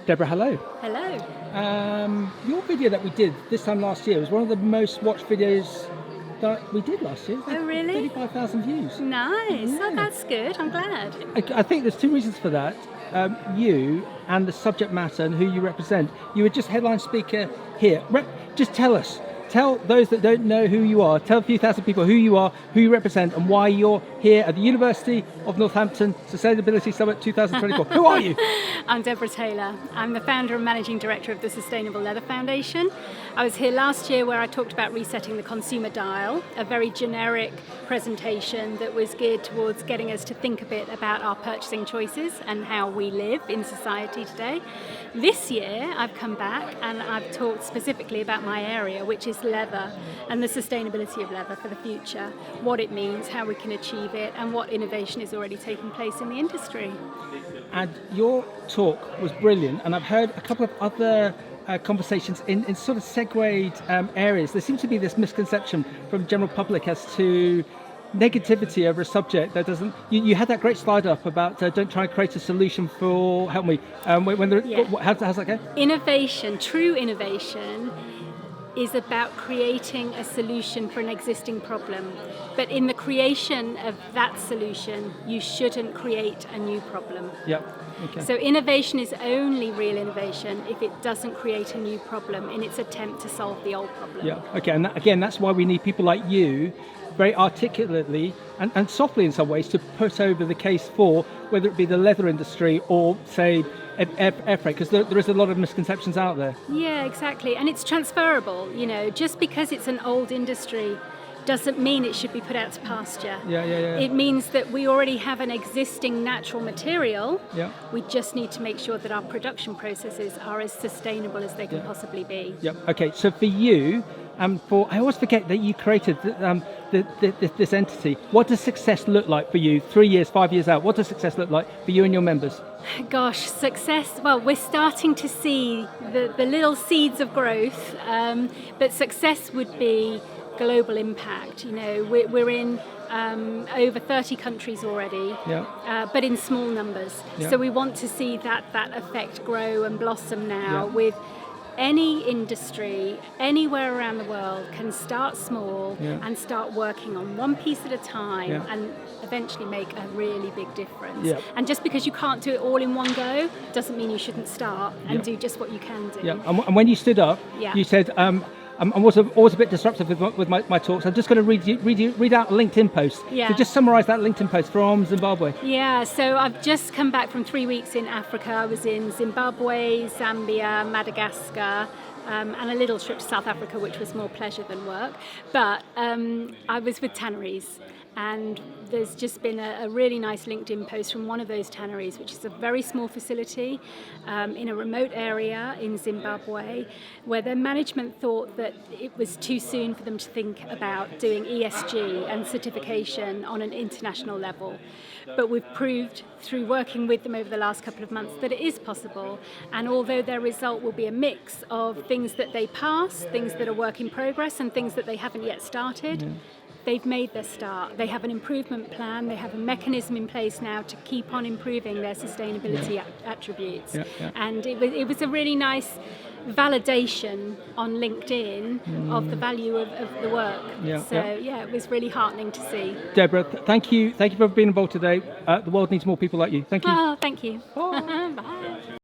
Deborah, hello. Hello. Your video that we did this time last year was one of the most watched videos that we did last year. Oh, really? 35,000 views. Nice. Yeah. Oh, that's good. I'm glad. I think there's two reasons for that. You and the subject matter and who you represent. You were just headline speaker here. Just tell those that don't know who you are, tell a few thousand people who you are, who you represent, and why you're here at the University of Northampton Sustainability Summit 2024. Who are you? I'm Deborah Taylor. I'm the founder and managing director of the Sustainable Leather Foundation. I was here last year where I talked about resetting the consumer dial, a very generic presentation that was geared towards getting us to think a bit about our purchasing choices and how we live in society today. This year I've come back and I've talked specifically about my area, which is leather and the sustainability of leather for the future, what it means, how we can achieve it, and what innovation is already taking place in the industry. And your talk was brilliant, and I've heard a couple of other conversations in sort of segued areas. There seems to be this misconception from the general public as to negativity over a subject that doesn't. You had that great slide up about don't try and create a solution for. Help me. How's that go? Innovation, true innovation, is about creating a solution for an existing problem. But in the creation of that solution, you shouldn't create a new problem. Yep. Okay. So innovation is only real innovation if it doesn't create a new problem in its attempt to solve the old problem. Yeah. Okay. And again, that's why we need people like you, very articulately and softly in some ways, to put over the case for whether it be the leather industry or, say, air freight, because there is a lot of misconceptions out there. Yeah, exactly. And it's transferable. Just because it's an old industry doesn't mean it should be put out to pasture. Yeah. It means that we already have an existing natural material. Yeah. We just need to make sure that our production processes are as sustainable as they can possibly be. Yeah. Okay. So for you, I always forget that you created this entity. What does success look like for you 3 years, 5 years out? What does success look like for you and your members? Gosh, success, well, we're starting to see the little seeds of growth, but success would be global impact. We're in over 30 countries already, but in small numbers. Yeah. So we want to see that effect grow and blossom now with any industry, anywhere around the world can start small and start working on one piece at a time and eventually make a really big difference. Yeah. And just because you can't do it all in one go doesn't mean you shouldn't start and do just what you can do. Yeah. And when you stood up, you said, I was always a bit disruptive with my talks. I'm just going to read out a LinkedIn post. Yeah. So just summarise that LinkedIn post from Zimbabwe. Yeah, so I've just come back from 3 weeks in Africa. I was in Zimbabwe, Zambia, Madagascar, and a little trip to South Africa, which was more pleasure than work. But I was with tanneries. And there's just been a really nice LinkedIn post from one of those tanneries, which is a very small facility in a remote area in Zimbabwe, where their management thought that it was too soon for them to think about doing ESG and certification on an international level. But we've proved through working with them over the last couple of months that it is possible. And although their result will be a mix of things that they pass, things that are work in progress, and things that they haven't yet started, they've made their start. They have an improvement plan. They have a mechanism in place now to keep on improving their sustainability attributes. And it was a really nice validation on LinkedIn of the value of the work. It was really heartening to see. Deborah, thank you for being involved today. The world needs more people like you. Thank you. Oh, thank you. Bye. Bye.